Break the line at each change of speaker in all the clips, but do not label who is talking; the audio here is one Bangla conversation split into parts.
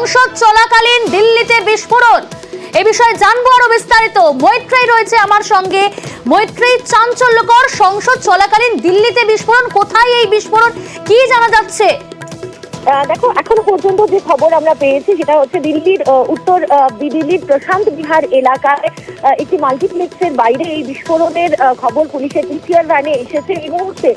সংসদ চলাকালীন দিল্লিতে বিস্ফোরণ, এ বিষয়ে জানবো আরো বিস্তারিত। মৈত্রেয়ী রয়েছে আমার সঙ্গে। মৈত্রেয়ী, চাঞ্চল্যকর সংসদ চলাকালীন দিল্লিতে বিস্ফোরণ, কোথায় এই বিস্ফোরণ, কি জানা যাচ্ছে?
দেখো, এখনো পর্যন্ত যে খবর আমরা পেয়েছি সেটা হচ্ছে দিল্লির উত্তর দিল্লির প্রশান্ত বিহার এলাকায় একটি মাল্টিপ্লেক্সের বাইরে এই বিস্ফোরণের খবর পুলিশের পিসিআর ভ্যানে এসেছে। এই মুহূর্তে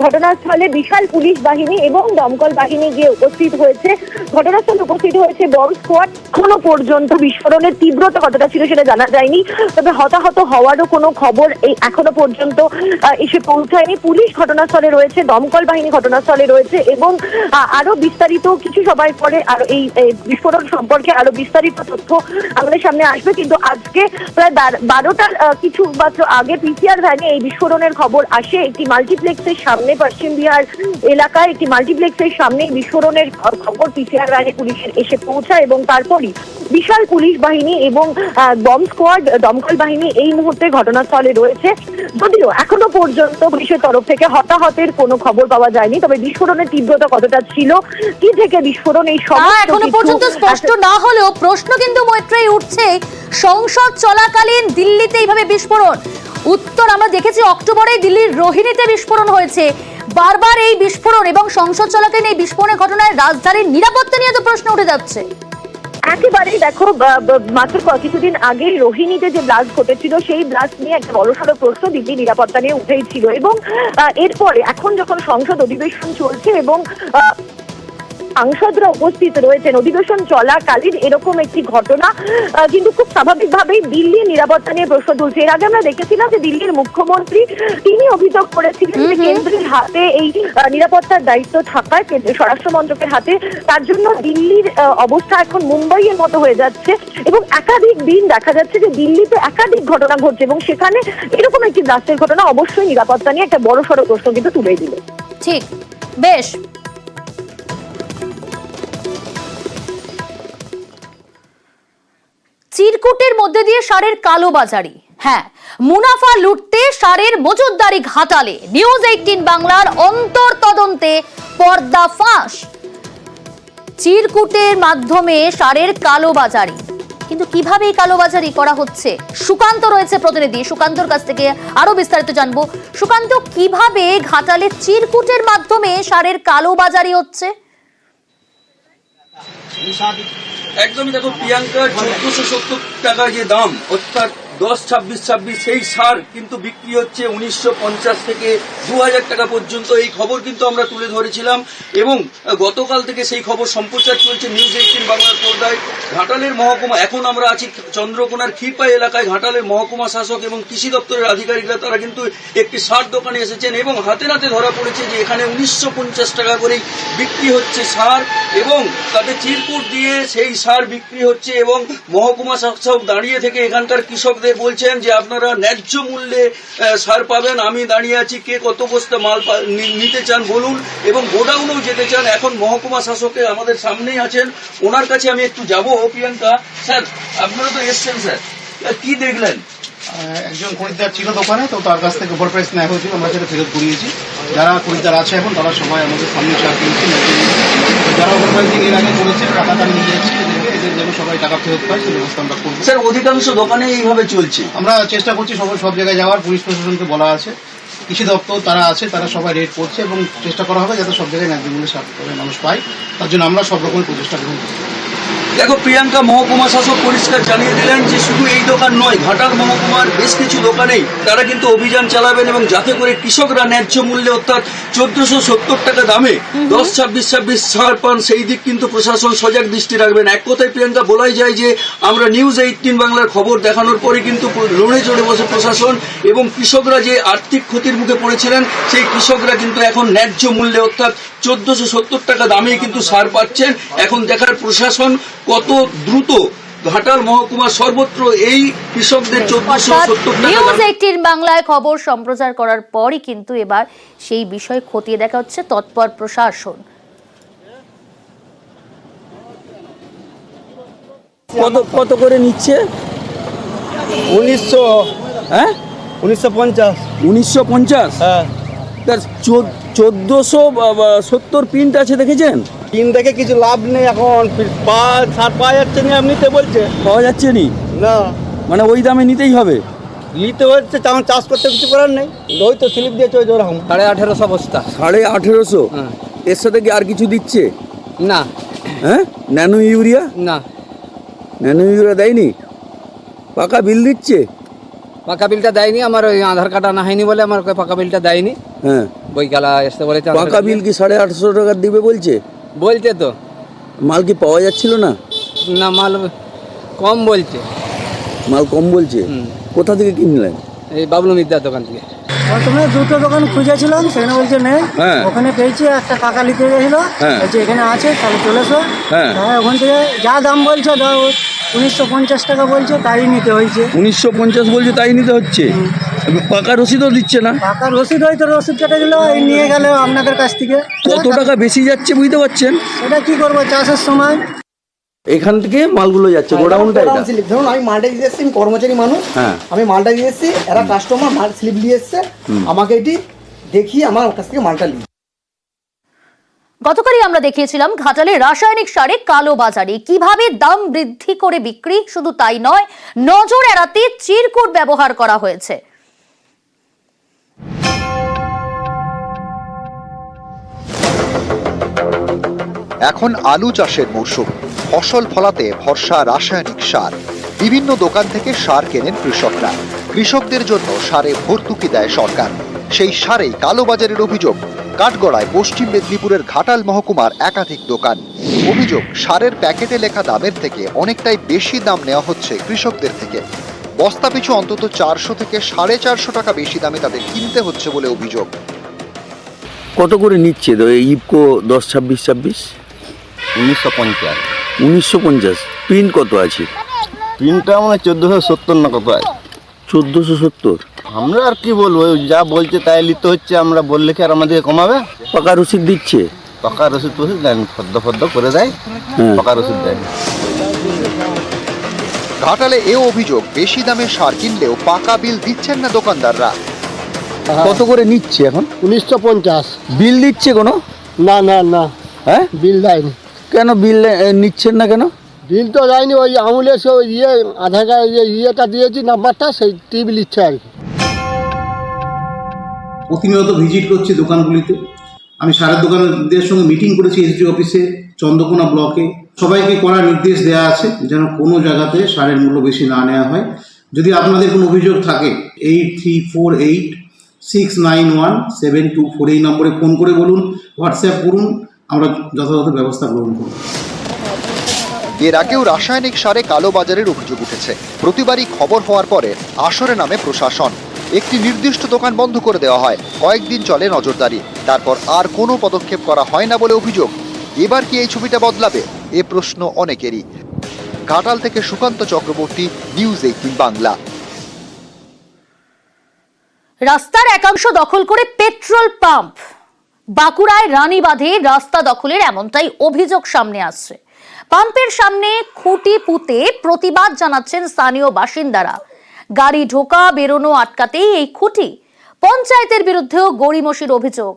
ঘটনাস্থলে বিশাল পুলিশ বাহিনী এবং দমকল বাহিনী গিয়ে উপস্থিত হয়েছে। ঘটনাস্থলে উপস্থিত হয়েছে বম্ব স্কোয়াড। এখনো পর্যন্ত বিস্ফোরণের তীব্রতা কতটা ছিল সেটা জানা যায়নি, তবে হতাহত হওয়ারও কোনো খবর এখনো পর্যন্ত এসে পৌঁছায়নি। পুলিশ ঘটনাস্থলে রয়েছে, দমকল বাহিনী ঘটনাস্থলে রয়েছে এবং আরো বিস্তারিত কিছু সময় পরে আরো এই বিস্ফোরণ সম্পর্কে আরো বিস্তারিত তথ্য আমাদের সামনে আসবে। কিন্তু আজকে প্রায় 12টার কিছু মাত্র আগে পিসিআর ভ্যানে এই বিস্ফোরণের খবর আসে। একটি মাল্টিপ্লেক্সের সামনে, পশ্চিম বিহার এলাকায় একটি মাল্টিপ্লেক্সের সামনে বিস্ফোরণের খবর পিসিআর ভ্যানে পুলিশের এসে পৌঁছায় এবং তারপরই বিশাল পুলিশ বাহিনী এবং বম্ব স্কোয়াড, দমকল বাহিনী এই মুহূর্তে ঘটনাস্থলে রয়েছে। যদিও এখনো পর্যন্ত পুলিশের তরফ থেকে হতাহতের কোনো খবর পাওয়া যায়নি, তবে বিস্ফোরণের তীব্রতা কতটা ছিল, কি থেকে বিস্ফোরণ, এই
এখনো পর্যন্ত স্পষ্ট না হলেও প্রশ্ন কিন্তু মৈত্রেয়ী উঠছে, সংসদ চলাকালীন দিল্লিতে এইভাবে বিস্ফোরণ। উত্তর আমরা দেখেছি অক্টোবরে দিল্লির রোহিণীতে বিস্ফোরণ হয়েছে। বারবার এই বিস্ফোরণ এবং সংসদ চলাকালীন এই বিস্ফোরণের ঘটনায় রাজধানীর নিরাপত্তা নিয়ে তো প্রশ্ন উঠে যাচ্ছে।
একেবারেই দেখো, মাত্র কিছুদিন আগে রোহিণীতে যে ব্লাস্ট ঘটেছিল সেই ব্লাস্ট নিয়ে একটা বড়সড় প্রশ্ন দিল্লি নিরাপত্তা নিয়ে উঠেই ছিল এবং এরপরে এখন যখন সংসদ অধিবেশন চলছে এবং সাংসদরা উপস্থিত রয়েছেন, অধিবেশন চলাকালীন এরকম একটি ঘটনা কিন্তু খুব স্বাভাবিকভাবেই দিল্লির নিরাপত্তা নিয়ে প্রশ্ন তুলছে। এর আগে আমরা দেখেছিলাম যে দিল্লির মুখ্যমন্ত্রী তিনি অভিযোগ করেছিলেন যে কেন্দ্রের হাতে এই নিরাপত্তার দায়িত্ব থাকায়, স্বরাষ্ট্র মন্ত্রকের হাতে, তার জন্য দিল্লির অবস্থা এখন মুম্বাইয়ের মতো হয়ে যাচ্ছে এবং একাধিক দিন দেখা যাচ্ছে যে দিল্লিতে একাধিক ঘটনা ঘটছে এবং সেখানে এরকম একটি ব্লাস্টের ঘটনা অবশ্যই নিরাপত্তা নিয়ে একটা বড়সড় প্রশ্ন কিন্তু তুলে দিল।
ঠিক, বেশ। চিরকুটের মধ্যে দিয়ে সারের কালোবাজারি, হ্যাঁ, মুনাফা লুটতে সারের মজুতদারি ঘাটালে নিউজ 18 বাংলার অন্তর তদন্তে পর্দাফাঁস। চিরকুটের মাধ্যমে সারের কালোবাজারি, কিন্তু কিভাবে এই কালোবাজারি করা হচ্ছে? সুকান্ত রয়েছে প্রতিনিধি, সুকান্তর কাছ থেকে আরো বিস্তারিত জানবো। সুকান্ত, কিভাবে ঘাটালে চিরকুটের মাধ্যমে সারের কালোবাজারি হচ্ছে?
একদমই দেখো প্রিয়াঙ্কা, 1470 টাকা যে দাম, অর্থাৎ 10-26-26 সেই সার কিন্তু বিক্রি হচ্ছে 1950 থেকে 2000 টাকা পর্যন্ত। এই খবর কিন্তু আমরা তুলে ধরেছিলাম এবং গতকাল থেকে সেই খবর সম্প্রচার চলছে নিউজ 18 বাংলার পর্দায়। ঘাটালের মহকুমা, এখন আমরা আছি চন্দ্রকোনার ক্ষীরপাই এলাকায়, ঘাটালের মহকুমা শাসক এবং কৃষি দপ্তরের আধিকারিকরা তারা কিন্তু একটি সার দোকানে এসেছেন এবং হাতে নাতে ধরা পড়েছে যে এখানে 1950 টাকা করেই বিক্রি হচ্ছে সার এবং তাদের চিরকুট দিয়ে সেই সার বিক্রি হচ্ছে এবং মহকুমা শাসক দাঁড়িয়ে থেকে এখানকার কৃষকদের বলছেন যে আপনারা ন্যায্য মূল্যে সার পাবেন। আমি দাঁড়িয়ে আছি, কে কত বস্তা মাল নিতে চান বলুন, এবং গোডাউনেও যেতে চান। এখন মহকুমা শাসকে আমাদের সামনেই আছেন, ওনার কাছে আমি একটু যাবো। প্রিয়াঙ্কা স্যার, আপনারা তো এসছেন, স্যার কি দেখলেন?
একজন খরিদ্দার ছিল দোকানে, তো তার কাছ থেকে ওভার প্রাইস নেওয়া হয়েছিল, আমরা সেটা ফেরত করিয়েছি। যারা খরিদ্দার আছে এখন তারা সবাই আমাদের সামনে সার কিনছে। যারা ওভার প্রাইসিং এর আগে করেছে টাকাটা নিয়ে যাচ্ছে, এদের যেন সবাই টাকা ফেরত পায় সেই ব্যবস্থা আমরা করবো।
স্যার, অধিকাংশ দোকানে এইভাবে চলছে।
আমরা চেষ্টা করছি সব জায়গায় যাওয়ার, পুলিশ প্রশাসনকে বলা আছে, কৃষি দপ্তর তারা আছে, তারা সবাই রেড করছে এবং চেষ্টা করা হবে যাতে সব জায়গায় ন্যায্য মূল্যে সার মানুষ পায়। তার জন্য আমরা সব রকমের প্রচেষ্টা গ্রহণ করছি।
দেখো প্রিয়াঙ্কা, মহকুমা শাসক পরিষ্কার জানিয়ে দিলেন যে শুধু এই দোকান নয়, ঘাটাল মহকুমার বেশ কিছু দোকানেই তারা কিন্তু অভিযান চালাবেন এবং যাতে করে কৃষকরা ন্যায্য মূল্যে অর্থাৎ 1470 টাকা দামে 10-26-26 সার পান, সেই দিক কিন্তু প্রশাসন সজাগ দৃষ্টি রাখবেন। এক কথায় প্রিয়াঙ্কা, বলাই যায় যে আমরা নিউজ 18 বাংলার খবর দেখানোর পরে কিন্তু লড়ে চড়ে বসে প্রশাসন এবং কৃষকরা যে আর্থিক ক্ষতির মুখে পড়েছিলেন সেই কৃষকরা কিন্তু এখন ন্যায্য মূল্যে অর্থাৎ 1470 টাকা দামেই কিন্তু সার পাচ্ছেন। এখন দেখার প্রশাসন কত দ্রুত ঘাটাল মহকুমা সর্বত্র এই কৃষকদের 1470 টাকা।
নিউজ 18 বাংলায় খবর সম্প্রচার করার পরই কিন্তু এবার সেই বিষয় খতিয়ে দেখা হচ্ছে তৎপর প্রশাসন।
কত করে নিচ্ছে?
1900।
হ্যাঁ,
1950।
1950।
হ্যাঁ,
1470 প্রিন্ট আছে, দেখেছেন?
কিন দেখে কিছু লাভ নেই এখন, সার পাওয়া যাচ্ছে না এমনিতে বলছে।
পাওয়া যাচ্ছে নি,
না
মানে ওই দামে নিতেই হবে।
নিতে হচ্ছে, তেমন চাষ করতে কিছু করার নেই, ওই তো স্লিপ দিয়েছে ওই ওরকম 1850 বস্তা।
1850?
হ্যাঁ।
এর সাথে কি আর কিছু দিচ্ছে?
না
হ্যাঁ, ন্যানো ইউরিয়া?
না,
ন্যানো ইউরিয়া দেয়নি, পাকা বিল দিচ্ছে।
পাকা বিলটা দেয়নি, আমার ওই আধার কার্ড আনা হয়নি বলে আমার পাকা বিলটা দেয়নি।
হ্যাঁ,
বইকালা এসে বলেছে
পাকা বিল কি 850 টাকা দিবে বলছে?
বলছে তো।
মাল কি পাওয়া যাচ্ছিল না?
না, মাল কম বলছে।
মাল কম বলছে? কোথা থেকে কিনলেন?
এই বাবলু মিদ্যার দোকান থেকে।
প্রথমে দুটো দোকান খুঁজেছিলাম, সেখানে বলছে নেই।
হ্যাঁ।
ওখানে পেয়েছি, একটা টাকা নিতে গেছিল,
হ্যাঁ।
বলছে এখানে আছে, তাহলে চলে এসো।
হ্যাঁ।
হ্যাঁ, ওখান থেকে যা দাম বলছে, দাও 1950 টাকা বলছে, তাই নিতে হয়েছে।
1950 বলছে, তাই নিতে হচ্ছে। পাকা রসিদও দিচ্ছে না।
টাকার রসিদ হয়তো রসিদ কেটে গেল, এই নিয়ে গেল আপনাদের কাছ থেকে।
কত টাকা বেশি যাচ্ছে বুঝতে পারছেন?
সেটা কি করবো, চাষের সময়।
এখান থেকে মালগুলো যাচ্ছে গোডাউনটা এটা।
ধরুন আমি মালটা দিয়ে এসেছি, আমি কর্মচারী মানুষ,
হ্যাঁ।
আমি মালটা দিয়ে এসেছি, এরা কাস্টমার মাল স্লিপ দিয়ে এসছে, আমাকে এটি দেখিয়ে আমার কাছ থেকে মালটা নিয়ে।
গতকালই আমরা দেখিয়েছিলাম ঘাটালে রাসায়নিক সারে কালো বাজারে কিভাবে দাম বৃদ্ধি করে বিক্রি, শুধু তাই নয়, নজর এড়াতে চিরকুট ব্যবহার করা হয়েছে।
এখন আলু চাষের মৌসুম, ফসল ফলাতে ভরসা রাসায়নিক সার। বিভিন্ন দোকান থেকে সার কেনেন কৃষকরা। কৃষকদের জন্য সারে ভর্তুকি দেয় সরকার। সেই সারেই কালোবাজারের অভিযোগ। কাঠগড়ায় পশ্চিম মেদিনীপুরের ঘাটাল মহকুমার একাধিক দোকান। অভিযোগ, সারের প্যাকেটে লেখা দামের থেকে অনেকটাই বেশি দাম নেওয়া হচ্ছে কৃষকদের থেকে। বস্তা পিছু অন্তত 400 থেকে 450 টাকা বেশি দামে তাদের কিনতে হচ্ছে বলে অভিযোগ।
কত করে নিচ্ছে ইফকো 10-26-26?
1950।
1950। প্রিন্ট কত আছে?
প্রিন্টটা মানে 1470 না কত আছে।
1470?
আমরা আর কি বলবো, যা বলছে তাই নিতে হচ্ছে। আমরা বললে কি আর আমাদের কমাবে?
পাকা রসিদ দিচ্ছে?
পাকা রসিদ টসিদ দেন, ফদ্দ করে দেয়, পাকা রসিদ দেয়।
ঘাটালে এও অভিযোগ, বেশি দামে সার কিনলেও পাকা বিল দিচ্ছেন না দোকানদাররা।
কত করে নিচ্ছে এখন?
1950।
বিল দিচ্ছে কোনো?
না না না,
হ্যাঁ,
বিল দেয়নি।
কেন বিল নিচ্ছেন না কেন?
বিল তো দেয়নি, ওই আমুলের সে আধার কার্ড ইয়েটা দিয়েছি, নাম্বারটা, সেই টিপ নিচ্ছে আর কি।
প্রতিনিয়ত ভিজিট করছি দোকানগুলিতে। আমি সারের দোকানদের সঙ্গে মিটিং করেছি এসডি অফিসে, চন্দ্রকোনা ব্লকে। সবাইকে করার নির্দেশ দেওয়া আছে যেন কোনো জায়গাতে সারের মূল্য বেশি না নেওয়া হয়। যদি আপনাদের কোনো অভিযোগ থাকে 8348691724 এই নম্বরে ফোন করে বলুন, হোয়াটসঅ্যাপ করুন, আমরা যথাযথ ব্যবস্থা গ্রহণ করব।
এর আগেও রাসায়নিক সারে কালোবাজারের অভিযোগ উঠেছে। প্রতিবারই খবর হওয়ার পরে আসরে নামে প্রশাসন। একটি নির্দিষ্ট দোকান বন্ধ করে দেওয়া হয়, কয়েকদিন চলে নজরদারি, তারপর আর কোনো পদক্ষেপ করা হয় না বলে অভিযোগ। এবার কি এই ছবিটা বদলাবে, এ প্রশ্ন অনেকেরই। ঘাটাল থেকে সুকান্ত চক্রবর্তী, নিউজ 18 বাংলা।
রাস্তার একাংশ দখল করে পেট্রোল পাম্প। বাঁকুড়ায় রানীবাঁধে রাস্তা দখলের এমনটাই অভিযোগ সামনে আসছে। পাম্পের সামনে খুঁটি পুঁতে প্রতিবাদ জানাচ্ছেন স্থানীয় বাসিন্দারা। গাড়ি ঢোকা বেরোনো আটকাতেই এই খুঁটি। পঞ্চায়েতের বিরুদ্ধেও গড়িমসির অভিযোগ।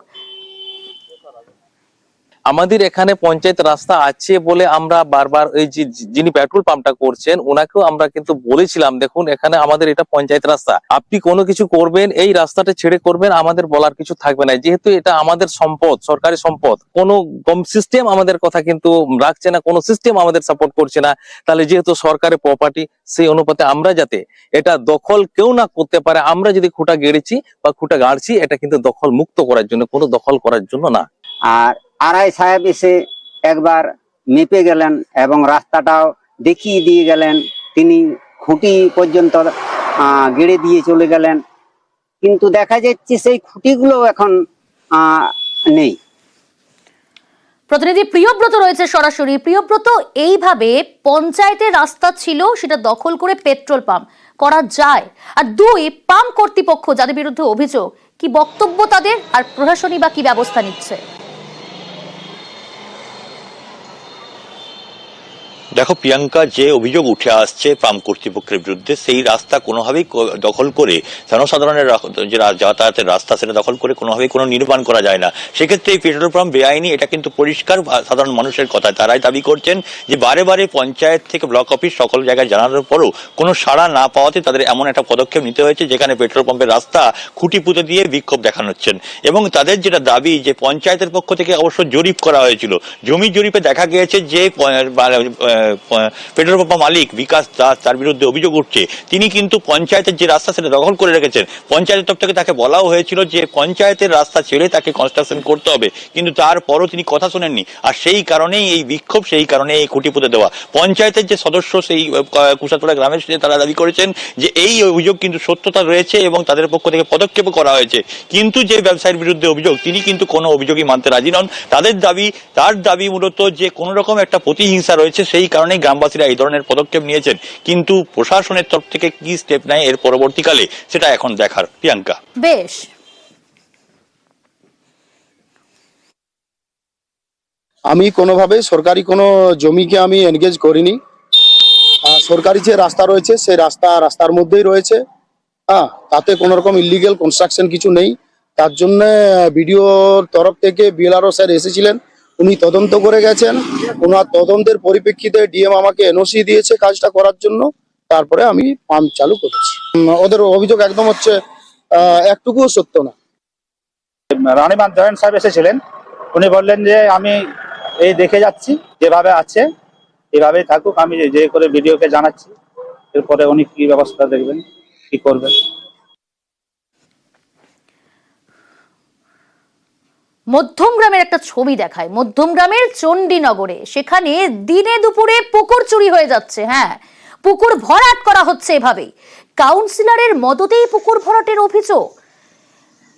আমাদের এখানে পঞ্চায়েত রাস্তা আছে বলে আমরা বারবার এই যিনি পেট্রোল পাম্পটা করছেন ওনাকেও আমরা কিন্তু বলেছিলাম, দেখুন এখানে আমাদের এটা পঞ্চায়েত রাস্তা, আপনি কোনো কিছু করবেন এই রাস্তাটা ছেড়ে করবেন, আমাদের বলার কিছু থাকবে না। যেহেতু এটা আমাদের সম্পদ, সরকারি সম্পদ, কোনো সিস্টেম আমাদের কথা কিন্তু রাখছে না, কোনো সিস্টেম আমাদের সাপোর্ট করছে না। তাহলে যেহেতু সরকারি প্রপার্টি, সেই অনুপাতে আমরা যাতে এটা দখল কেউ না করতে পারে, আমরা যদি খুঁটা গেড়েছি বা খুঁটা গাড়ছি, এটা কিন্তু দখল মুক্ত করার জন্য, কোনো দখল করার জন্য না।
আর আরআই সাহেব এসে একবার মেপে গেলেন এবং রাস্তাটাও দেখিয়ে দিয়ে গেলেন। তিনি খুঁটি পর্যন্ত গেড়ে দিয়ে চলে গেলেন, কিন্তু দেখা যাচ্ছে সেই খুঁটিগুলো এখন নেই।
প্রতিনিধি প্রিয়ব্রত রয়েছে সরাসরি। প্রিয়ব্রত, এইভাবে পঞ্চায়েতের রাস্তা ছিল, সেটা দখল করে পেট্রোল পাম্প করা যায়? আর দুই, পাম্প কর্তৃপক্ষ যাদের বিরুদ্ধে অভিযোগ, কি বক্তব্য তাদের, আর প্রশাসনই বা কি ব্যবস্থা নিচ্ছে?
দেখো প্রিয়াঙ্কা, যে অভিযোগ উঠে আসছে পাম কর্তৃপক্ষের বিরুদ্ধে, সেই রাস্তা কোনোভাবেই দখল করে জনসাধারণের যে যাতায়াতের রাস্তা সেটা দখল করে কোনোভাবেই কোনো নির্মাণ করা যায় না। সেক্ষেত্রে এই পেট্রোল পাম্প বেআইনি, এটা কিন্তু পরিষ্কার সাধারণ মানুষের কথা। তারাই দাবি করছেন যে বারে বারে পঞ্চায়েত থেকে ব্লক অফিস সকল জায়গায় জানানোর পরও কোনো সাড়া না পাওয়াতে তাদের এমন একটা পদক্ষেপ নিতে হয়েছে যেখানে পেট্রোল পাম্পের রাস্তা খুঁটি পুঁতে দিয়ে বিক্ষোভ দেখানোচ্ছেন। এবং তাদের যেটা দাবি যে পঞ্চায়েতের পক্ষ থেকে অবশ্য জরিপ করা হয়েছিল, জমি জরিপে দেখা গিয়েছে যে পেট্রোল পাম্প মালিক বিকাশ দাস, তার বিরুদ্ধে অভিযোগ উঠছে, তিনি কিন্তু পঞ্চায়েতের যে রাস্তা সেটা দখল করে রেখেছেন। পঞ্চায়েতের তরফ থেকে তাকে বলাও হয়েছিল যে পঞ্চায়েতের রাস্তা ছেড়ে তাকে কনস্ট্রাকশন করতে হবে, কিন্তু তারপরও তিনি কথা শোনেননি। আর সেই কারণেই এই বিক্ষোভ, সেই কারণে এই খুঁটি পুঁতে দেওয়া। পঞ্চায়েতের যে সদস্য সেই কুশাতলা গ্রামের তারা দাবি করেছেন যে এই অভিযোগ কিন্তু সত্যতা রয়েছে এবং তাদের পক্ষ থেকে পদক্ষেপ করা হয়েছে। কিন্তু যে ব্যবসায়ীর বিরুদ্ধে অভিযোগ, তিনি কিন্তু কোনো অভিযোগই মানতে রাজি নন। তার দাবি মূলত যে কোনো রকম একটা প্রতিহিংসা রয়েছে, সেই কারণেই গ্রামবাসীরা এই ধরনের পদক্ষেপ নিয়েছেন। কিন্তু প্রশাসনের তরফ থেকে কি স্টেপ নেয় এর পরবর্তীকালে, সেটা এখন দেখার। প্রিয়াঙ্কা,
বেশ।
আমি কোনোভাবে সরকারি কোনো জমিকে আমি এনগেজ করিনি। সরকারি যে রাস্তা রয়েছে সেই রাস্তার মধ্যেই রয়েছে। তাতে কোনো রকম ইলিগেল কনস্ট্রাকশন কিছু নেই। তার জন্য বিডিওর তরফ থেকে বিএলআরও স্যার এসেছিলেন, উনি তদন্ত করে গেছেন। ওনার তদন্তের পরিপ্রেক্ষিতে ডিএম আমাকে এনওসি দিয়েছে কাজটা করার জন্য। তারপরে আমি পাম্প চালু করেছি। ওদের অভিযোগ একদম হচ্ছে একটুকুও সত্য না।
রানীবাঁধ জয়েন্ট সাহেব এসেছিলেন, উনি বললেন যে আমি এই দেখে যাচ্ছি, যেভাবে আছে এভাবেই থাকুক, আমি যে করে ভিডিওকে জানাচ্ছি, এরপরে উনি কি ব্যবস্থা দেখবেন, কি করবেন।
মধ্যমগ্রামের একটা ছবি দেখায়, মধ্যমগ্রামের চণ্ডীনগরে। সেখানে দিনে দুপুরে পুকুর চুরি হয়ে যাচ্ছে। হ্যাঁ, পুকুর ভরাট করা হচ্ছে এভাবেই। কাউন্সিলরের মদতেই পুকুর ভরাটের অভিযোগ।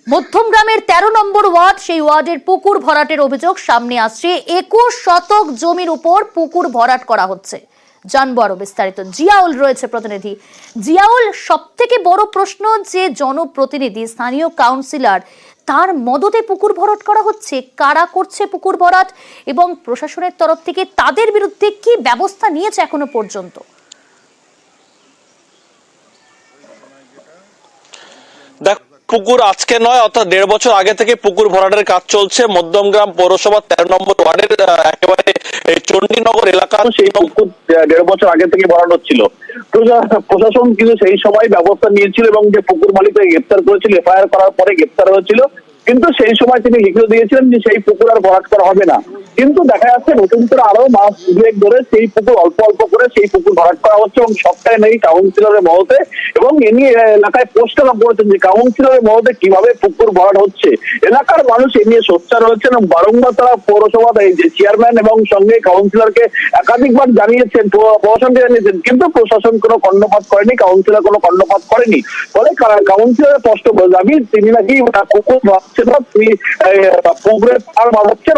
মধ্যমগ্রামের 13 নম্বর ওয়ার্ড, সেই ওয়ার্ডের পুকুর ভরাটের অভিযোগ সামনে আসছে। 21 শতক জমির উপর পুকুর ভরাট করা হচ্ছে। জানবো আরো বিস্তারিত। জিয়াউল রয়েছে প্রতিনিধি। জিয়াউল, সব থেকে বড় প্রশ্ন যে জনপ্রতিনিধি, স্থানীয় কাউন্সিলর, তার মদতে পুকুর ভরাট করা হচ্ছে। কারা করছে পুকুর ভরাট এবং প্রশাসনের তরফ থেকে তাদের বিরুদ্ধে কি ব্যবস্থা নিয়েছে এখনো পর্যন্ত?
পুকুর আজকে নয়, অর্থাৎ 1.5 বছর আগে থেকে পুকুর ভরাটের কাজ চলছে মধ্যমগ্রাম পৌরসভার 13 নম্বর ওয়ার্ডের একেবারে চণ্ডীনগর এলাকা।
সেই পুকুর 1.5 বছর আগে থেকে ভরাট হচ্ছিল। প্রশাসন কিন্তু সেই সময় ব্যবস্থা নিয়েছিল এবং যে পুকুর মালিককে গ্রেপ্তার করেছিল, এফআইআর করার পরে গ্রেপ্তার হয়েছিল। কিন্তু সেই সময় তিনি লিখিত দিয়েছিলেন যে সেই পুকুর আর ভরাট করা হবে না। কিন্তু দেখা যাচ্ছে নতুন করে আরো মাস 2 ধরে সেই পুকুর অল্প অল্প করে সেই পুকুর ভরাট করা হচ্ছে এবং সবটাই নেই কাউন্সিলরের মহতে। এবং এ নিয়ে এলাকায় পোস্টার করেছেন যে কাউন্সিলরের মহতে কিভাবে পুকুর ভরাট হচ্ছে। এলাকার মানুষ এ নিয়ে সোচ্চার হচ্ছেন এবং বারংবার তারা পৌরসভার এই যে চেয়ারম্যান এবং সঙ্গে কাউন্সিলরকে একাধিকবার জানিয়েছেন, প্রশাসনকে জানিয়েছেন, কিন্তু প্রশাসন কোনো কর্ণপাত করেনি, কাউন্সিলর কোনো কর্ণপাত করেনি। ফলে কাউন্সিলরের স্পষ্ট দাবি তিনি নাকি পুকুর ভাবছেন না, তিনি পুকুরের পার বাঁধাচ্ছেন।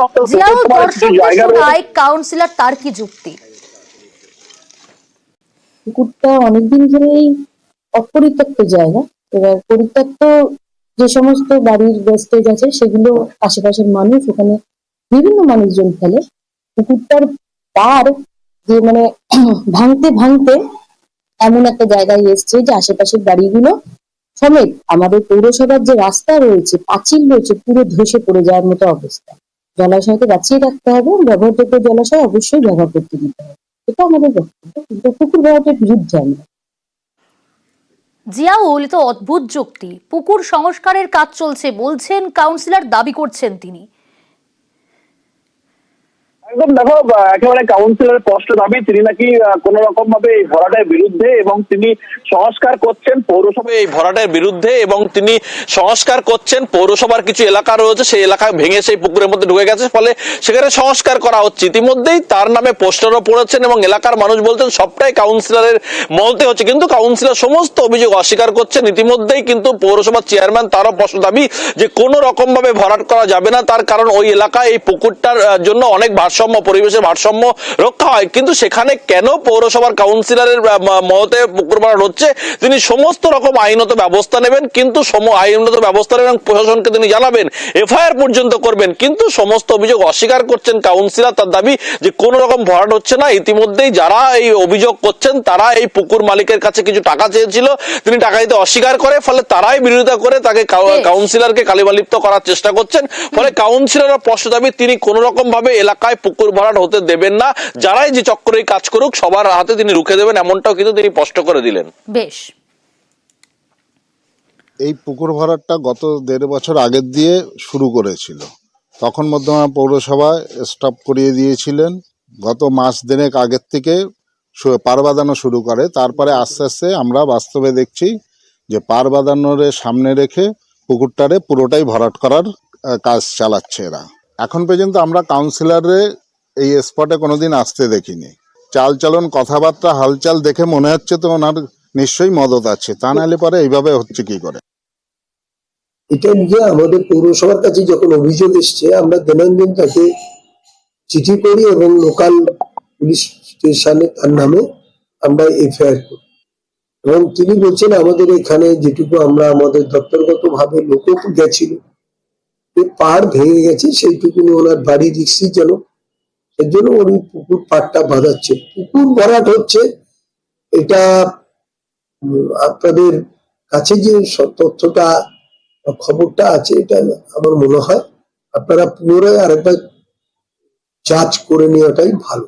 কাউন্সিলর তার কি যুক্তি?
পুকুরটা অনেকদিন ধরেই অপরিত্যক্ত জায়গা। এবার পরিত্যক্ত যে সমস্ত বাড়ির ওয়েস্টেজ আছে সেগুলো আশেপাশের মানুষ, ওখানে বিভিন্ন মানুষজন ফেলে। পুকুরটার পার যে মানে ভাঙতে ভাঙতে এমন একটা জায়গায় এসছে যে আশেপাশের বাড়িগুলো সমেত আমাদের পৌরসভার যে রাস্তা রয়েছে, পাঁচিল রয়েছে, পুরো ধসে পড়ে যাওয়ার মতো অবস্থা। জলাশয়কে বাঁচিয়ে রাখতে হবে, ব্যবহারযোগ্য জলাশয় অবশ্যই ব্যবহার করতে দিতে হবে, এটা আমাদের বক্তব্য। কিন্তু পুকুর ভরাটের বিরুদ্ধে আমরা।
জিয়াউল, তো অদ্ভুত যুক্তি। পুকুর সংস্কারের কাজ চলছে বলছেন কাউন্সিলর, দাবি করছেন তিনি।
একদম দেখো, একেবারে কাউন্সিলরের স্পষ্ট দাবি তিনি নাকি কোন রকম ভাবে এই ভরাটের বিরুদ্ধে এবং তিনি সংস্কার করছেন পৌরসভা
এই ভরাটের বিরুদ্ধে এবং তিনি সংস্কার করছেন। পৌরসভার কিছু এলাকা রয়েছে, সেই এলাকা ভেঙে সেই পুকুরের মধ্যে ঢুকে গেছে, ফলে সেখানে সংস্কার করা হচ্ছে। ইতিমধ্যেই তার নামে পোস্টারও পড়েছেন এবং এলাকার মানুষ বলছেন সবটাই কাউন্সিলরের মহতে হচ্ছে। কিন্তু কাউন্সিলর সমস্ত অভিযোগ অস্বীকার করছেন। ইতিমধ্যেই কিন্তু পৌরসভার চেয়ারম্যান তারও স্পষ্ট দাবি যে কোনো রকম ভাবে ভরাট করা যাবে না, তার কারণ ওই এলাকায় এই পুকুরটার জন্য অনেক ভারসাম্য ভারসাম্য, পরিবেশের ভারসাম্য রক্ষা হয়, কিন্তু সেখানে কেন পৌরসভার কাউন্সিলরের মতে পুকুর ভরাট হচ্ছে? তিনি সমস্ত রকম আইনত ব্যবস্থা নেবেন, কিন্তু আইনত ব্যবস্থা নেবেন, প্রশাসনকে তিনি জানাবেন, এফআইআর পর্যন্ত করবেন, কিন্তু সমস্ত অভিযোগ অস্বীকার করছেন কাউন্সিলর। তার দাবি যে কোনো রকম ভরাট হচ্ছে না। ইতিমধ্যেই যারা এই অভিযোগ করছেন তারা এই পুকুর মালিকের কাছে কিছু টাকা চেয়েছিল, তিনি টাকা দিতে অস্বীকার করে, ফলে তারাই বিরোধিতা করে তাকে কাউন্সিলরকে কালিমালিপ্ত করার চেষ্টা করছেন। ফলে কাউন্সিলরের স্পষ্ট দাবি তিনি কোন রকম ভাবে এলাকায় পুকুর ভরাট হতে দেবেন না, যারাই যে চক্রে কাজ করুক সবার হাতে তিনি রুখে দেবেন, এমনটাও কিন্তু তিনি স্পষ্ট করে দিলেন।
বেশ,
এই পুকুর ভরাটটা গত 1.5 বছর আগের দিয়ে শুরু করেছিল, তখন মধ্যমা পৌরসভা স্টপ করিয়ে দিয়েছিলেন। গত মাস দিনেক আগের থেকে পার বাঁধানো শুরু করে, তারপরে আস্তে আস্তে আমরা বাস্তবে দেখছি যে পার বাঁধানোর সামনে রেখে পুকুরটারে পুরোটাই ভরাট করার কাজ চালাচ্ছে এরা। এখন পর্যন্ত আমরা কাউন্সিলরে এই স্পটে কোনোদিন আসতে দেখিনি। চালচলন, কথাবার্তা, হালচাল দেখে মনে হচ্ছে তো ওনার নিশ্চয়ই মদত আছে, তা নাহলে পরে এইভাবে হচ্ছে কি করে।
এটা নিয়ে আমাদের পৌরসভার কাছে যখন অভিযোগ এসছে, আমরা দৈনন্দিন তাকে চিঠি করি এবং লোকাল পুলিশ স্টেশনে তার নামে আমরা এফআইআর করি। এবং তিনি বলছেন আমাদের এখানে যেটুকু আমরা আমাদের দপ্তরগত ভাবে লোকও গেছিল, পাড় ভেঙে গেছে, সেইটুকু ওনার বাড়ি রিক্সি যেন, এর জন্য উনি পুকুর পাড়টা বাঁধাচ্ছে। পুকুর ভরাট হচ্ছে, এটা আপনাদের কাছে যে তথ্যটা খবরটা আছে, এটা আমার মনে হয় আপনারা পুনরায় আরেকবার যাচ করে নেওয়াটাই ভালো।